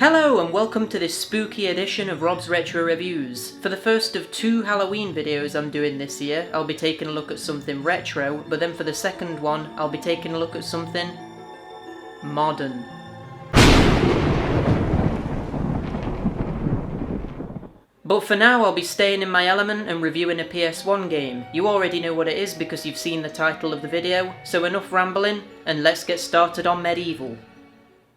Hello and welcome to this spooky edition of Rob's Retro Reviews. For the first of 2 Halloween videos I'm doing this year, I'll be taking a look at something retro, but then for the second one, I'll be taking a look at something modern. But for now, I'll be staying in my element and reviewing a PS1 game. You already know what it is because you've seen the title of the video, so enough rambling, and let's get started on MediEvil.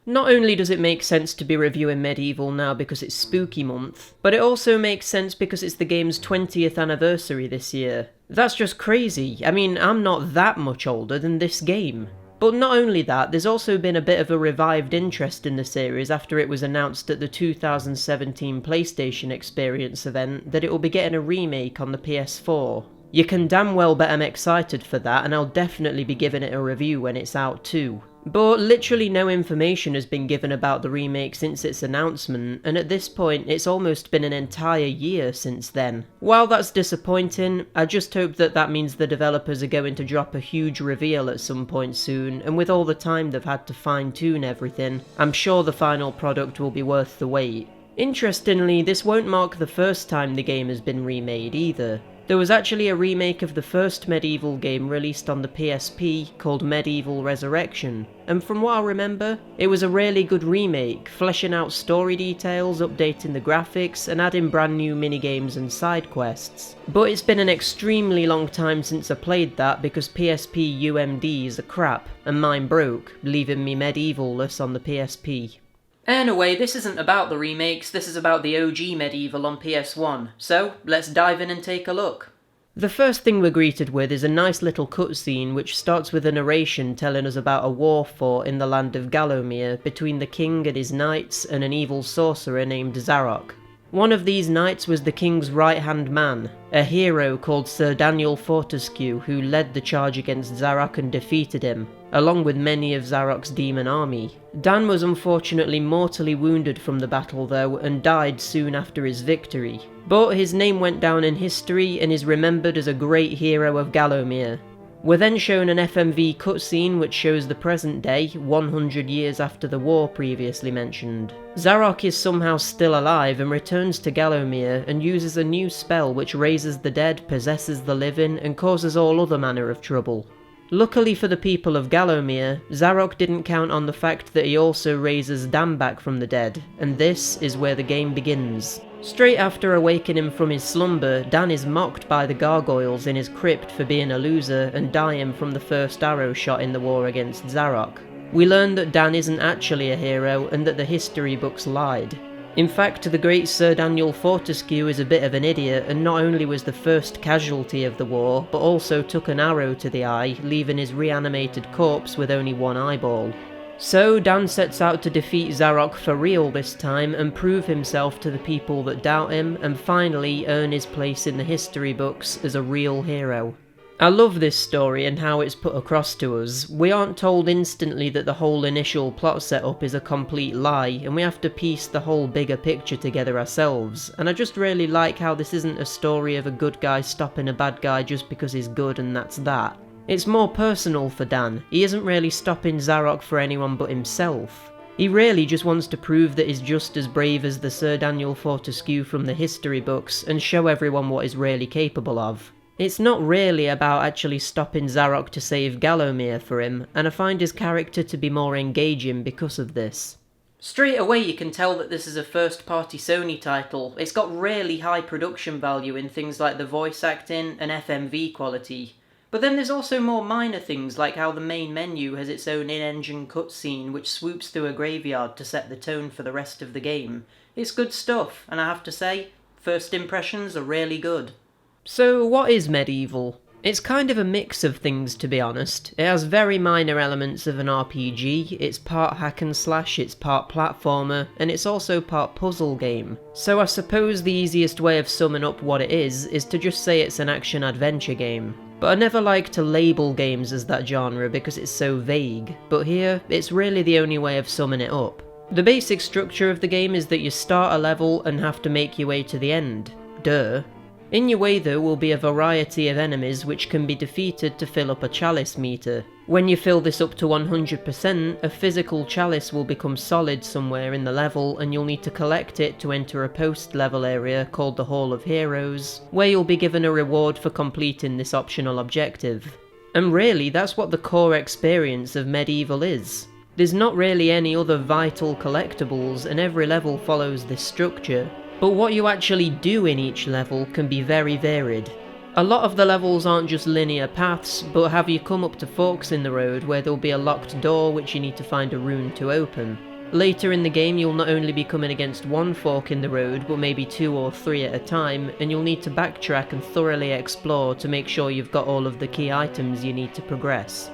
Not only does it make sense to be reviewing MediEvil now because it's spooky month, but it also makes sense because it's the game's 20th anniversary this year. That's just crazy. I mean, I'm not that much older than this game. But not only that, there's also been a bit of a revived interest in the series after it was announced at the 2017 PlayStation Experience event that it will be getting a remake on the PS4. You can damn well bet I'm excited for that, and I'll definitely be giving it a review when it's out too. But literally no information has been given about the remake since its announcement, and at this point it's almost been an entire year since then. While that's disappointing, I just hope that means the developers are going to drop a huge reveal at some point soon, and with all the time they've had to fine-tune everything, I'm sure the final product will be worth the wait. Interestingly, this won't mark the first time the game has been remade either. There was actually a remake of the first MediEvil game released on the PSP called MediEvil Resurrection, and from what I remember, it was a really good remake, fleshing out story details, updating the graphics, and adding brand new minigames and side quests. But it's been an extremely long time since I played that because PSP UMDs are crap, and mine broke, leaving me MediEvil-less on the PSP. Anyway, this isn't about the remakes, this is about the OG MediEvil on PS1, so let's dive in and take a look. The first thing we're greeted with is a nice little cutscene which starts with a narration telling us about a war fought in the land of Gallowmere between the king and his knights and an evil sorcerer named Zarok. One of these knights was the king's right-hand man, a hero called Sir Daniel Fortesque who led the charge against Zarok and defeated him, along with many of Zarok's demon army. Dan was unfortunately mortally wounded from the battle though, and died soon after his victory. But his name went down in history and is remembered as a great hero of Gallowmere. We're then shown an FMV cutscene which shows the present day, 100 years after the war previously mentioned. Zarok is somehow still alive and returns to Gallowmere and uses a new spell which raises the dead, possesses the living, and causes all other manner of trouble. Luckily for the people of Gallowmere, Zarok didn't count on the fact that he also raises Dan back from the dead, and this is where the game begins. Straight after awakening from his slumber, Dan is mocked by the gargoyles in his crypt for being a loser and dying from the first arrow shot in the war against Zarok. We learn that Dan isn't actually a hero and that the history books lied. In fact, the great Sir Daniel Fortesque is a bit of an idiot and not only was the first casualty of the war, but also took an arrow to the eye, leaving his reanimated corpse with only one eyeball. So Dan sets out to defeat Zarok for real this time and prove himself to the people that doubt him and finally earn his place in the history books as a real hero. I love this story and how it's put across to us. We aren't told instantly that the whole initial plot setup is a complete lie, and we have to piece the whole bigger picture together ourselves, and I just really like how this isn't a story of a good guy stopping a bad guy just because he's good and that's that. It's more personal for Dan. He isn't really stopping Zarok for anyone but himself. He really just wants to prove that he's just as brave as the Sir Daniel Fortesque from the history books and show everyone what he's really capable of. It's not really about actually stopping Zarok to save Gallowmere for him, and I find his character to be more engaging because of this. Straight away you can tell that this is a first-party Sony title. It's got really high production value in things like the voice acting and FMV quality. But then there's also more minor things like how the main menu has its own in-engine cutscene which swoops through a graveyard to set the tone for the rest of the game. It's good stuff, and I have to say, first impressions are really good. So what is MediEvil? It's kind of a mix of things, to be honest. It has very minor elements of an RPG, it's part hack and slash, it's part platformer, and it's also part puzzle game. So I suppose the easiest way of summing up what it is to just say it's an action-adventure game. But I never like to label games as that genre because it's so vague, but here, it's really the only way of summing it up. The basic structure of the game is that you start a level and have to make your way to the end. Duh. In your way though will be a variety of enemies which can be defeated to fill up a chalice meter. When you fill this up to 100%, a physical chalice will become solid somewhere in the level and you'll need to collect it to enter a post-level area called the Hall of Heroes, where you'll be given a reward for completing this optional objective. And really, that's what the core experience of MediEvil is. There's not really any other vital collectibles and every level follows this structure. But what you actually do in each level can be very varied. A lot of the levels aren't just linear paths, but have you come up to forks in the road where there'll be a locked door which you need to find a rune to open. Later in the game you'll not only be coming against one fork in the road, but maybe 2 or 3 at a time, and you'll need to backtrack and thoroughly explore to make sure you've got all of the key items you need to progress.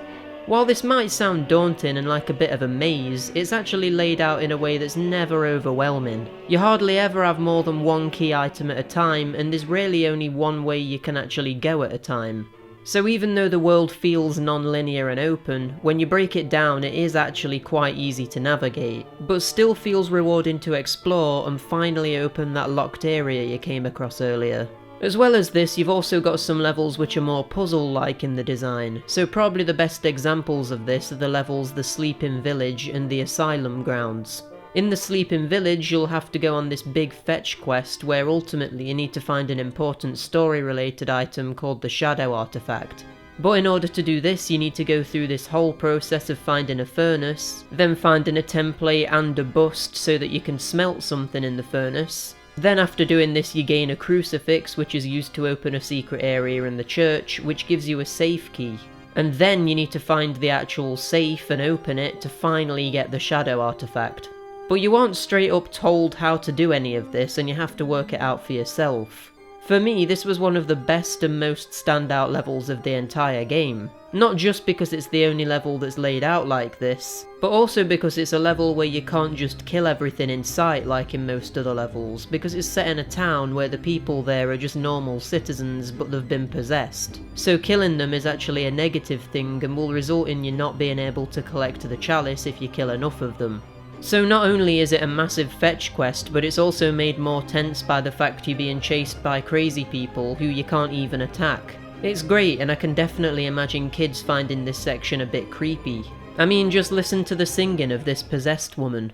While this might sound daunting and like a bit of a maze, it's actually laid out in a way that's never overwhelming. You hardly ever have more than one key item at a time, and there's really only one way you can actually go at a time. So even though the world feels non-linear and open, when you break it down it is actually quite easy to navigate, but still feels rewarding to explore and finally open that locked area you came across earlier. As well as this, you've also got some levels which are more puzzle-like in the design, so probably the best examples of this are the levels the Sleeping Village and the Asylum Grounds. In the Sleeping Village you'll have to go on this big fetch quest where ultimately you need to find an important story-related item called the Shadow Artifact. But in order to do this you need to go through this whole process of finding a furnace, then finding a template and a bust so that you can smelt something in the furnace. Then after doing this you gain a crucifix which is used to open a secret area in the church which gives you a safe key. And then you need to find the actual safe and open it to finally get the Shadow Artifact. But you aren't straight up told how to do any of this and you have to work it out for yourself. For me, this was one of the best and most standout levels of the entire game. Not just because it's the only level that's laid out like this, but also because it's a level where you can't just kill everything in sight like in most other levels, because it's set in a town where the people there are just normal citizens but they've been possessed. So killing them is actually a negative thing and will result in you not being able to collect the chalice if you kill enough of them. So not only is it a massive fetch quest, but it's also made more tense by the fact you're being chased by crazy people who you can't even attack. It's great, and I can definitely imagine kids finding this section a bit creepy. I mean, just listen to the singing of this possessed woman.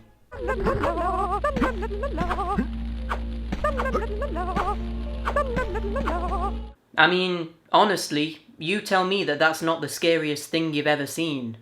I mean, honestly, you tell me that that's not the scariest thing you've ever seen.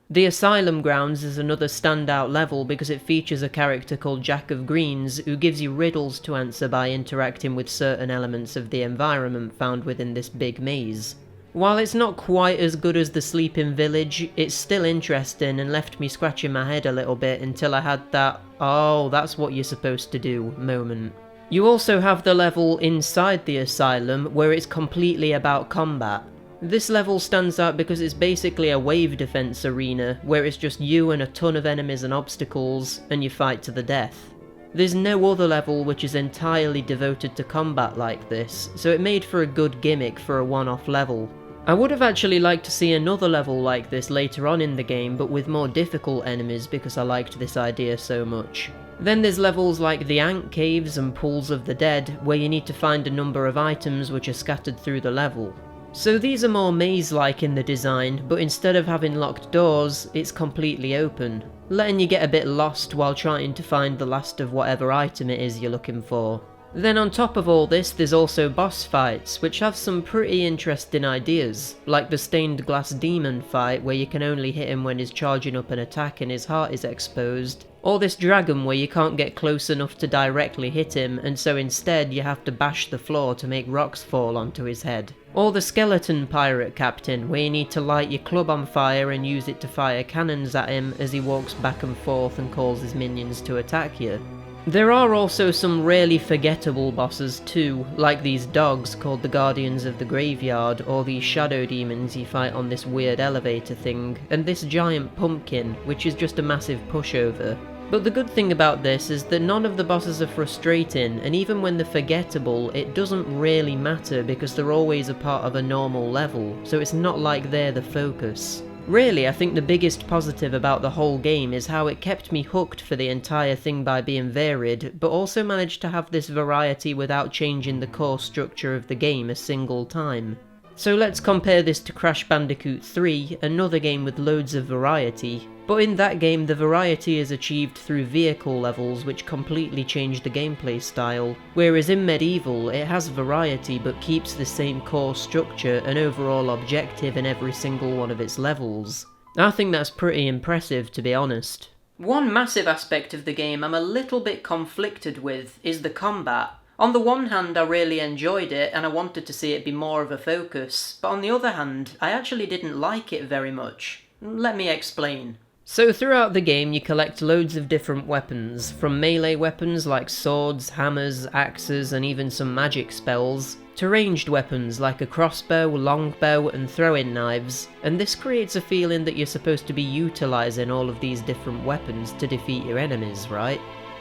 The Asylum Grounds is another standout level because it features a character called Jack of Greens who gives you riddles to answer by interacting with certain elements of the environment found within this big maze. While it's not quite as good as the Sleeping Village, it's still interesting and left me scratching my head a little bit until I had that "oh, that's what you're supposed to do" moment. You also have the level inside the asylum where it's completely about combat. This level stands out because it's basically a wave defense arena where it's just you and a ton of enemies and obstacles and you fight to the death. There's no other level which is entirely devoted to combat like this, so it made for a good gimmick for a one-off level. I would have actually liked to see another level like this later on in the game, but with more difficult enemies because I liked this idea so much. Then there's levels like the Ant Caves and Pools of the Dead, where you need to find a number of items which are scattered through the level. So these are more maze-like in the design, but instead of having locked doors, it's completely open, letting you get a bit lost while trying to find the last of whatever item it is you're looking for. Then on top of all this, there's also boss fights, which have some pretty interesting ideas, like the stained glass demon fight where you can only hit him when he's charging up an attack and his heart is exposed, or this dragon where you can't get close enough to directly hit him and so instead you have to bash the floor to make rocks fall onto his head. Or the skeleton pirate captain where you need to light your club on fire and use it to fire cannons at him as he walks back and forth and calls his minions to attack you. There are also some really forgettable bosses too, like these dogs called the Guardians of the Graveyard, or these shadow demons you fight on this weird elevator thing, and this giant pumpkin, which is just a massive pushover. But the good thing about this is that none of the bosses are frustrating, and even when they're forgettable, it doesn't really matter because they're always a part of a normal level, so it's not like they're the focus. Really, I think the biggest positive about the whole game is how it kept me hooked for the entire thing by being varied, but also managed to have this variety without changing the core structure of the game a single time. So let's compare this to Crash Bandicoot 3, another game with loads of variety, but in that game the variety is achieved through vehicle levels which completely change the gameplay style, whereas in MediEvil it has variety but keeps the same core structure and overall objective in every single one of its levels. I think that's pretty impressive, to be honest. One massive aspect of the game I'm a little bit conflicted with is the combat. On the one hand, I really enjoyed it and I wanted to see it be more of a focus, but on the other hand, I actually didn't like it very much. Let me explain. So throughout the game you collect loads of different weapons, from melee weapons like swords, hammers, axes and even some magic spells, to ranged weapons like a crossbow, longbow and throwing knives, and this creates a feeling that you're supposed to be utilising all of these different weapons to defeat your enemies, right?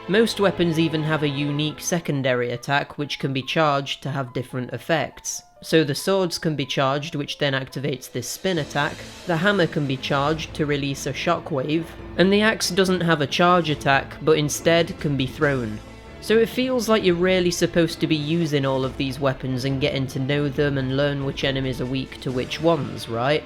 Most weapons even have a unique secondary attack which can be charged to have different effects. So the swords can be charged, which then activates this spin attack, the hammer can be charged to release a shockwave, and the axe doesn't have a charge attack but instead can be thrown. So it feels like you're really supposed to be using all of these weapons and getting to know them and learn which enemies are weak to which ones, right?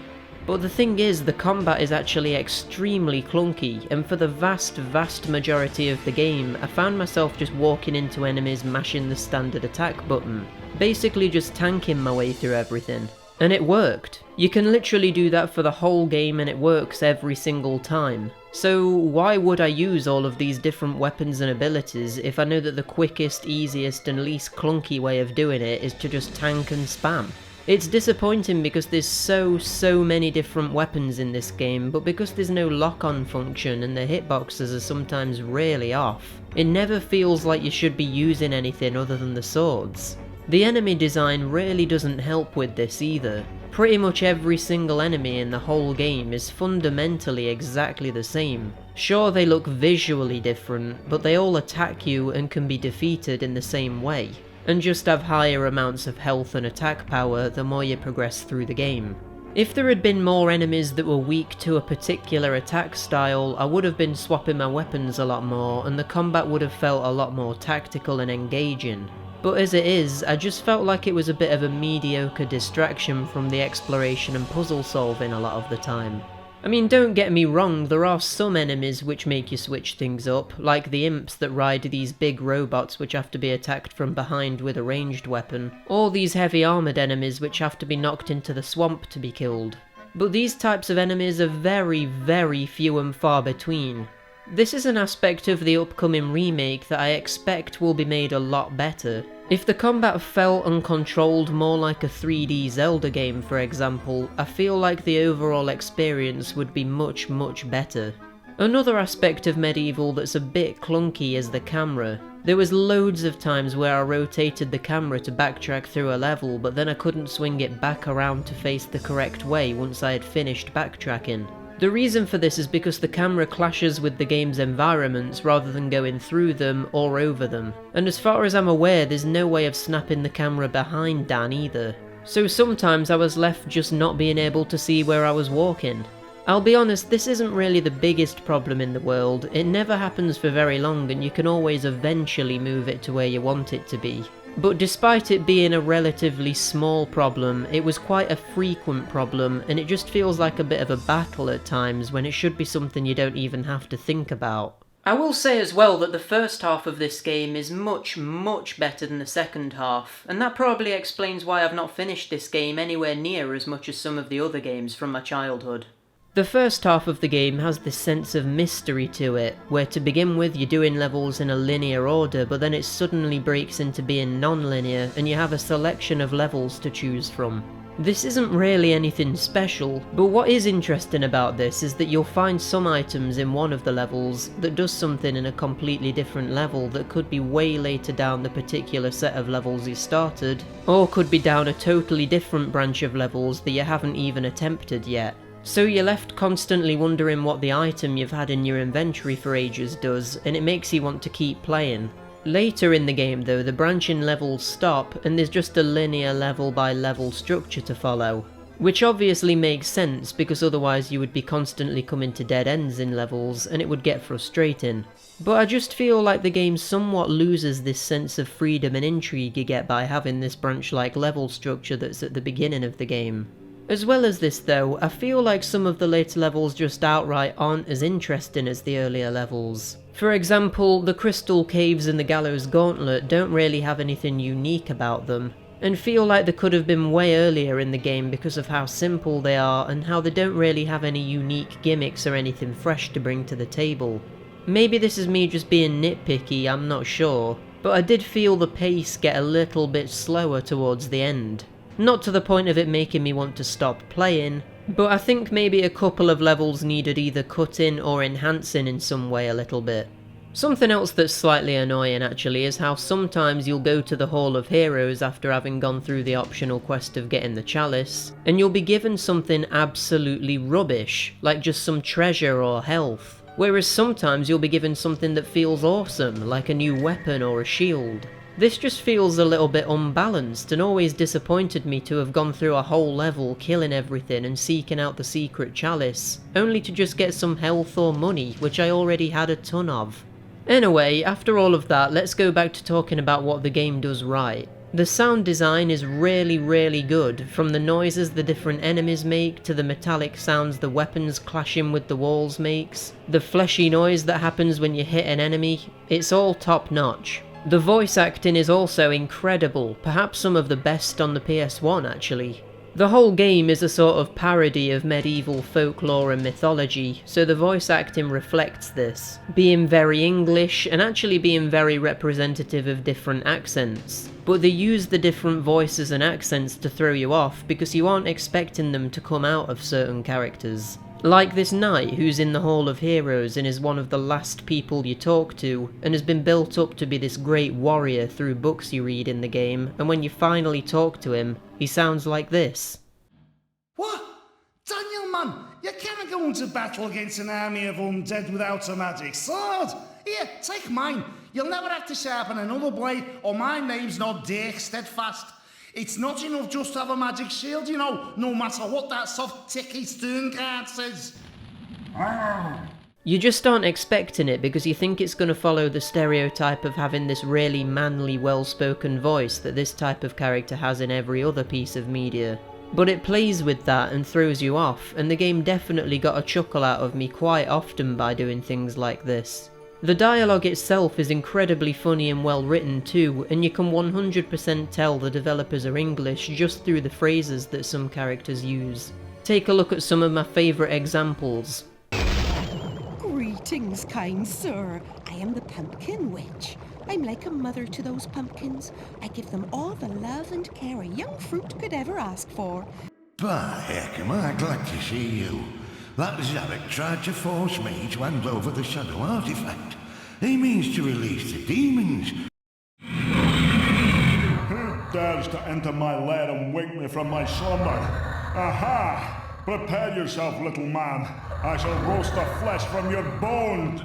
But the thing is, the combat is actually extremely clunky, and for the vast majority of the game, I found myself just walking into enemies mashing the standard attack button, basically just tanking my way through everything. And it worked. You can literally do that for the whole game and it works every single time. So why would I use all of these different weapons and abilities if I know that the quickest, easiest and least clunky way of doing it is to just tank and spam? It's disappointing because there's so many different weapons in this game, but because there's no lock-on function and the hitboxes are sometimes really off, it never feels like you should be using anything other than the swords. The enemy design really doesn't help with this either. Pretty much every single enemy in the whole game is fundamentally exactly the same. Sure, they look visually different, but they all attack you and can be defeated in the same way, and just have higher amounts of health and attack power the more you progress through the game. If there had been more enemies that were weak to a particular attack style, I would have been swapping my weapons a lot more and the combat would have felt a lot more tactical and engaging. But as it is, I just felt like it was a bit of a mediocre distraction from the exploration and puzzle solving a lot of the time. I mean, don't get me wrong, there are some enemies which make you switch things up, like the imps that ride these big robots which have to be attacked from behind with a ranged weapon, or these heavy armoured enemies which have to be knocked into the swamp to be killed. But these types of enemies are very few and far between. This is an aspect of the upcoming remake that I expect will be made a lot better. If the combat felt uncontrolled more like a 3D Zelda game, for example, I feel like the overall experience would be much better. Another aspect of MediEvil that's a bit clunky is the camera. There was loads of times where I rotated the camera to backtrack through a level, but then I couldn't swing it back around to face the correct way once I had finished backtracking. The reason for this is because the camera clashes with the game's environments rather than going through them or over them. And as far as I'm aware, there's no way of snapping the camera behind Dan either. So sometimes I was left just not being able to see where I was walking. I'll be honest, this isn't really the biggest problem in the world. It never happens for very long and you can always eventually move it to where you want it to be. But despite it being a relatively small problem, it was quite a frequent problem, and it just feels like a bit of a battle at times when it should be something you don't even have to think about. I will say as well that the first half of this game is much better than the second half, and that probably explains why I've not finished this game anywhere near as much as some of the other games from my childhood. The first half of the game has this sense of mystery to it, where to begin with you're doing levels in a linear order, but then it suddenly breaks into being non-linear and you have a selection of levels to choose from. This isn't really anything special, but what is interesting about this is that you'll find some items in one of the levels that does something in a completely different level that could be way later down the particular set of levels you started, or could be down a totally different branch of levels that you haven't even attempted yet. So you're left constantly wondering what the item you've had in your inventory for ages does, and it makes you want to keep playing. Later in the game though, the branching levels stop and there's just a linear level by level structure to follow. Which obviously makes sense, because otherwise you would be constantly coming to dead ends in levels and it would get frustrating. But I just feel like the game somewhat loses this sense of freedom and intrigue you get by having this branch-like level structure that's at the beginning of the game. As well as this though, I feel like some of the later levels just outright aren't as interesting as the earlier levels. For example, the Crystal Caves and the Gallows Gauntlet don't really have anything unique about them, and feel like they could have been way earlier in the game because of how simple they are and how they don't really have any unique gimmicks or anything fresh to bring to the table. Maybe this is me just being nitpicky, I'm not sure, but I did feel the pace get a little bit slower towards the end. Not to the point of it making me want to stop playing, but I think maybe a couple of levels needed either cutting or enhancing in some way a little bit. Something else that's slightly annoying actually is how sometimes you'll go to the Hall of Heroes after having gone through the optional quest of getting the chalice, and you'll be given something absolutely rubbish, like just some treasure or health, whereas sometimes you'll be given something that feels awesome, like a new weapon or a shield. This just feels a little bit unbalanced and always disappointed me to have gone through a whole level killing everything and seeking out the secret chalice, only to just get some health or money, which I already had a ton of. Anyway, after all of that, let's go back to talking about what the game does right. The sound design is really good, from the noises the different enemies make to the metallic sounds the weapons clashing with the walls makes, the fleshy noise that happens when you hit an enemy, it's all top notch. The voice acting is also incredible, perhaps some of the best on the PS1 actually. The whole game is a sort of parody of medieval folklore and mythology, so the voice acting reflects this, being very English and actually being very representative of different accents. But they use the different voices and accents to throw you off because you aren't expecting them to come out of certain characters. Like this knight who's in the Hall of Heroes and is one of the last people you talk to, and has been built up to be this great warrior through books you read in the game, and when you finally talk to him, he sounds like this. What? Daniel, man, you can't go into battle against an army of undead without a magic sword. Here, take mine. You'll never have to sharpen another blade, or my name's not Dirk Steadfast. It's not enough just to have a magic shield, you know, no matter what that soft ticky stern card says. You just aren't expecting it because you think it's going to follow the stereotype of having this really manly, well-spoken voice that this type of character has in every other piece of media. But it plays with that and throws you off, and the game definitely got a chuckle out of me quite often by doing things like this. The dialogue itself is incredibly funny and well written too, and you can 100% tell the developers are English just through the phrases that some characters use. Take a look at some of my favourite examples. Greetings, kind sir. I am the Pumpkin Witch. I'm like a mother to those pumpkins. I give them all the love and care a young fruit could ever ask for. By heck, am I glad to see you. That Zarek tried to force me to hand over the shadow artifact. He means to release the demons. Who dares to enter my lair and wake me from my slumber? Aha! Prepare yourself, little man. I shall roast the flesh from your bones.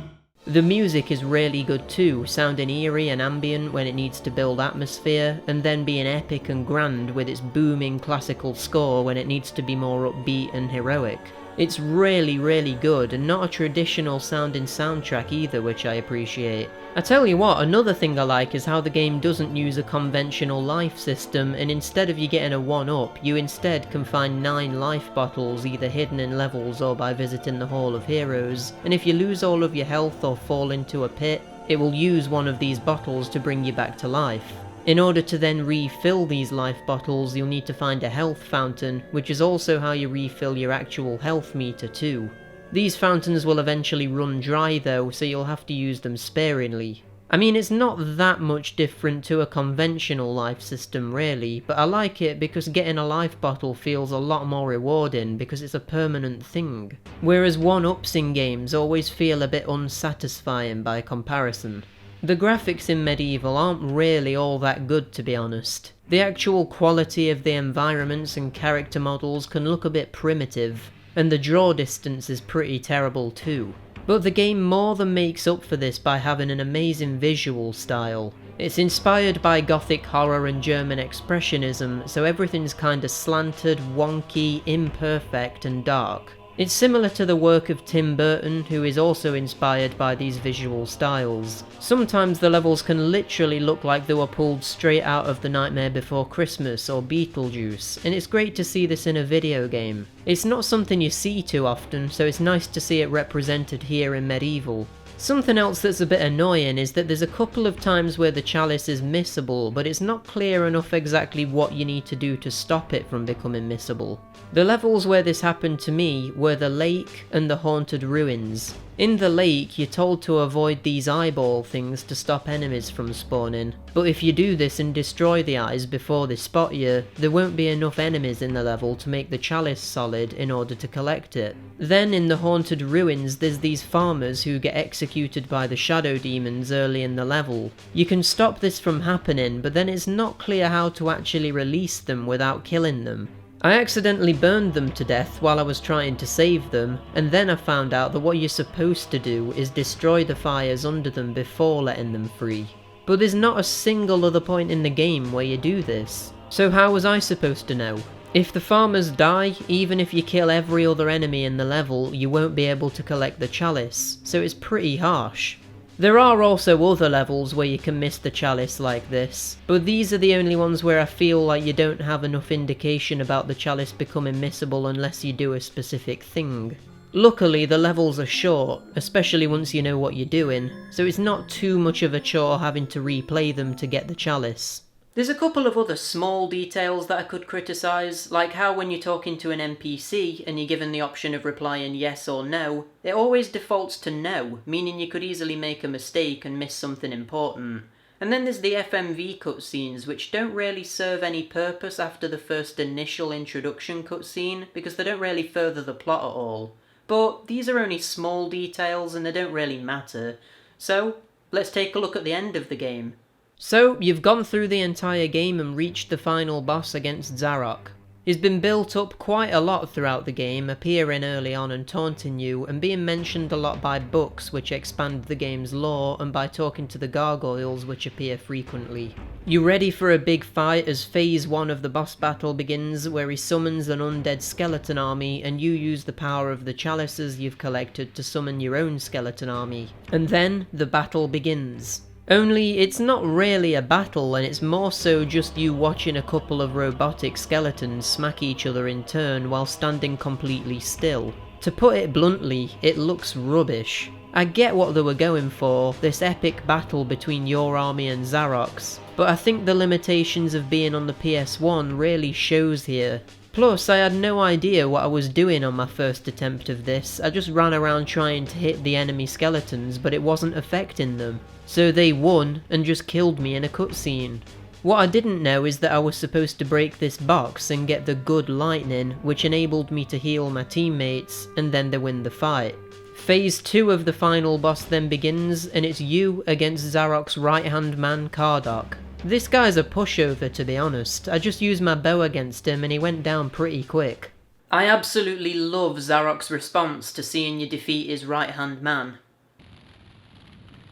The music is really good too, sounding eerie and ambient when it needs to build atmosphere, and then being epic and grand with its booming classical score when it needs to be more upbeat and heroic. It's really good, and not a traditional sounding soundtrack either, which I appreciate. I tell you what, another thing I like is how the game doesn't use a conventional life system, and instead of you getting a 1-up, you instead can find 9 life bottles either hidden in levels or by visiting the Hall of Heroes, and if you lose all of your health or fall into a pit, it will use one of these bottles to bring you back to life. In order to then refill these life bottles, you'll need to find a health fountain, which is also how you refill your actual health meter too. These fountains will eventually run dry though, so you'll have to use them sparingly. I mean, it's not that much different to a conventional life system really, but I like it because getting a life bottle feels a lot more rewarding because it's a permanent thing. Whereas 1-ups in games always feel a bit unsatisfying by comparison. The graphics in MediEvil aren't really all that good, to be honest. The actual quality of the environments and character models can look a bit primitive, and the draw distance is pretty terrible too. But the game more than makes up for this by having an amazing visual style. It's inspired by Gothic horror and German expressionism, so everything's kinda slanted, wonky, imperfect, and dark. It's similar to the work of Tim Burton, who is also inspired by these visual styles. Sometimes the levels can literally look like they were pulled straight out of The Nightmare Before Christmas or Beetlejuice, and it's great to see this in a video game. It's not something you see too often, so it's nice to see it represented here in MediEvil. Something else that's a bit annoying is that there's a couple of times where the chalice is missable, but it's not clear enough exactly what you need to do to stop it from becoming missable. The levels where this happened to me were the lake and the haunted ruins. In the lake, you're told to avoid these eyeball things to stop enemies from spawning, but if you do this and destroy the eyes before they spot you, there won't be enough enemies in the level to make the chalice solid in order to collect it. Then in the haunted ruins, there's these farmers who get executed by the shadow demons early in the level. You can stop this from happening, but then it's not clear how to actually release them without killing them. I accidentally burned them to death while I was trying to save them, and then I found out that what you're supposed to do is destroy the fires under them before letting them free. But there's not a single other point in the game where you do this. So how was I supposed to know? If the farmers die, even if you kill every other enemy in the level, you won't be able to collect the chalice, so it's pretty harsh. There are also other levels where you can miss the chalice like this, but these are the only ones where I feel like you don't have enough indication about the chalice becoming missable unless you do a specific thing. Luckily, the levels are short, especially once you know what you're doing, so it's not too much of a chore having to replay them to get the chalice. There's a couple of other small details that I could criticise, like how when you're talking to an NPC and you're given the option of replying yes or no, it always defaults to no, meaning you could easily make a mistake and miss something important. And then there's the FMV cutscenes, which don't really serve any purpose after the first initial introduction cutscene, because they don't really further the plot at all. But these are only small details and they don't really matter. So, let's take a look at the end of the game. So, you've gone through the entire game and reached the final boss against Zarok. He's been built up quite a lot throughout the game, appearing early on and taunting you, and being mentioned a lot by books which expand the game's lore, and by talking to the gargoyles which appear frequently. You ready for a big fight as phase 1 of the boss battle begins, where he summons an undead skeleton army, and you use the power of the chalices you've collected to summon your own skeleton army. And then, the battle begins. Only, it's not really a battle, and it's more so just you watching a couple of robotic skeletons smack each other in turn while standing completely still. To put it bluntly, it looks rubbish. I get what they were going for, this epic battle between your army and Zarok's, but I think the limitations of being on the PS1 really shows here. Plus, I had no idea what I was doing on my first attempt of this. I just ran around trying to hit the enemy skeletons, but it wasn't affecting them. So they won and just killed me in a cutscene. What I didn't know is that I was supposed to break this box and get the good lightning, which enabled me to heal my teammates, and then they win the fight. Phase 2 of the final boss then begins, and it's you against Zarok's right-hand man Kardok. This guy's a pushover, to be honest. I just used my bow against him and he went down pretty quick. I absolutely love Zarok's response to seeing you defeat his right-hand man.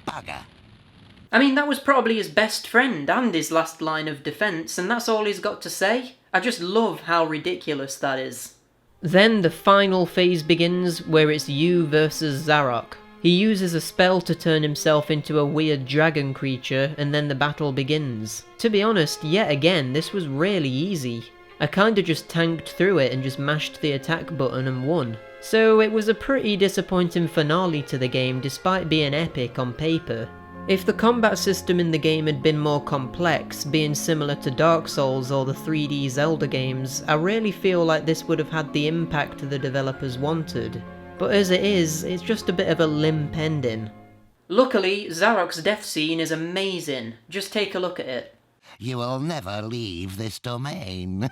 Bugger. I mean, that was probably his best friend and his last line of defense, and that's all he's got to say. I just love how ridiculous that is. Then the final phase begins, where it's you versus Zarok. He uses a spell to turn himself into a weird dragon creature, and then the battle begins. To be honest, yet again, this was really easy. I kinda just tanked through it and just mashed the attack button and won. So it was a pretty disappointing finale to the game despite being epic on paper. If the combat system in the game had been more complex, being similar to Dark Souls or the 3D Zelda games, I really feel like this would have had the impact the developers wanted. But as it is, it's just a bit of a limp ending. Luckily, Zarok's death scene is amazing. Just take a look at it. You will never leave this domain.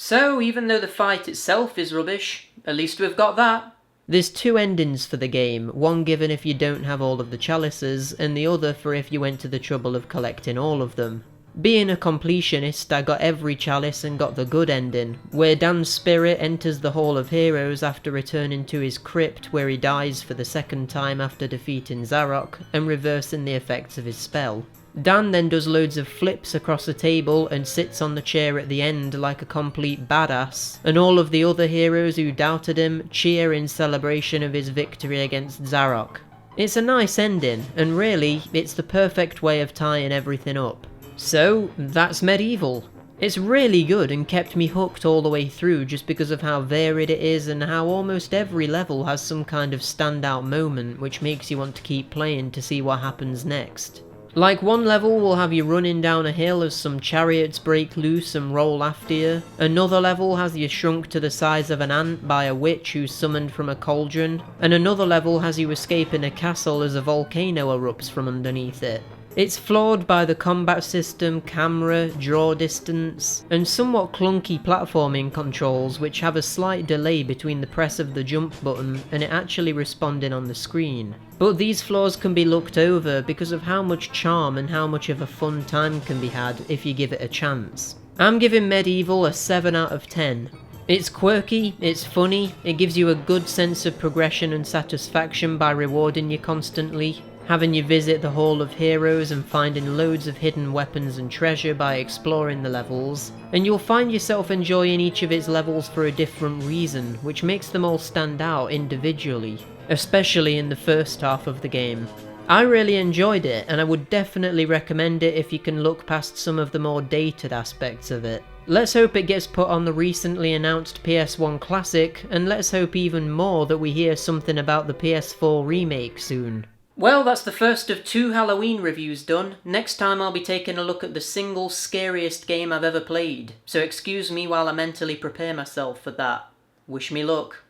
So, even though the fight itself is rubbish, at least we've got that. There's two endings for the game, one given if you don't have all of the chalices, and the other for if you went to the trouble of collecting all of them. Being a completionist, I got every chalice and got the good ending, where Dan's spirit enters the Hall of Heroes after returning to his crypt where he dies for the second time after defeating Zarok and reversing the effects of his spell. Dan then does loads of flips across the table and sits on the chair at the end like a complete badass, and all of the other heroes who doubted him cheer in celebration of his victory against Zarok. It's a nice ending, and really, it's the perfect way of tying everything up. So, that's MediEvil. It's really good and kept me hooked all the way through just because of how varied it is and how almost every level has some kind of standout moment which makes you want to keep playing to see what happens next. Like, one level will have you running down a hill as some chariots break loose and roll after you, another level has you shrunk to the size of an ant by a witch who's summoned from a cauldron, and another level has you escaping a castle as a volcano erupts from underneath it. It's flawed by the combat system, camera, draw distance, and somewhat clunky platforming controls which have a slight delay between the press of the jump button and it actually responding on the screen. But these flaws can be looked over because of how much charm and how much of a fun time can be had if you give it a chance. I'm giving MediEvil a 7 out of 10. It's quirky, it's funny, it gives you a good sense of progression and satisfaction by rewarding you constantly, having you visit the Hall of Heroes and finding loads of hidden weapons and treasure by exploring the levels, and you'll find yourself enjoying each of its levels for a different reason, which makes them all stand out individually, especially in the first half of the game. I really enjoyed it, and I would definitely recommend it if you can look past some of the more dated aspects of it. Let's hope it gets put on the recently announced PS1 Classic, and let's hope even more that we hear something about the PS4 remake soon. Well, that's the first of 2 Halloween reviews done. Next time I'll be taking a look at the single scariest game I've ever played, so excuse me while I mentally prepare myself for that. Wish me luck.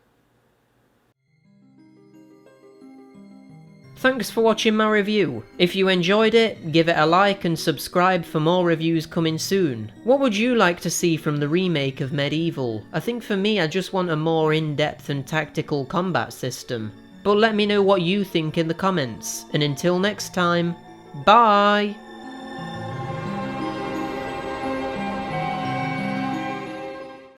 Thanks for watching my review. If you enjoyed it, give it a like and subscribe for more reviews coming soon. What would you like to see from the remake of MediEvil? I think for me I just want a more in-depth and tactical combat system. But let me know what you think in the comments, and until next time, bye!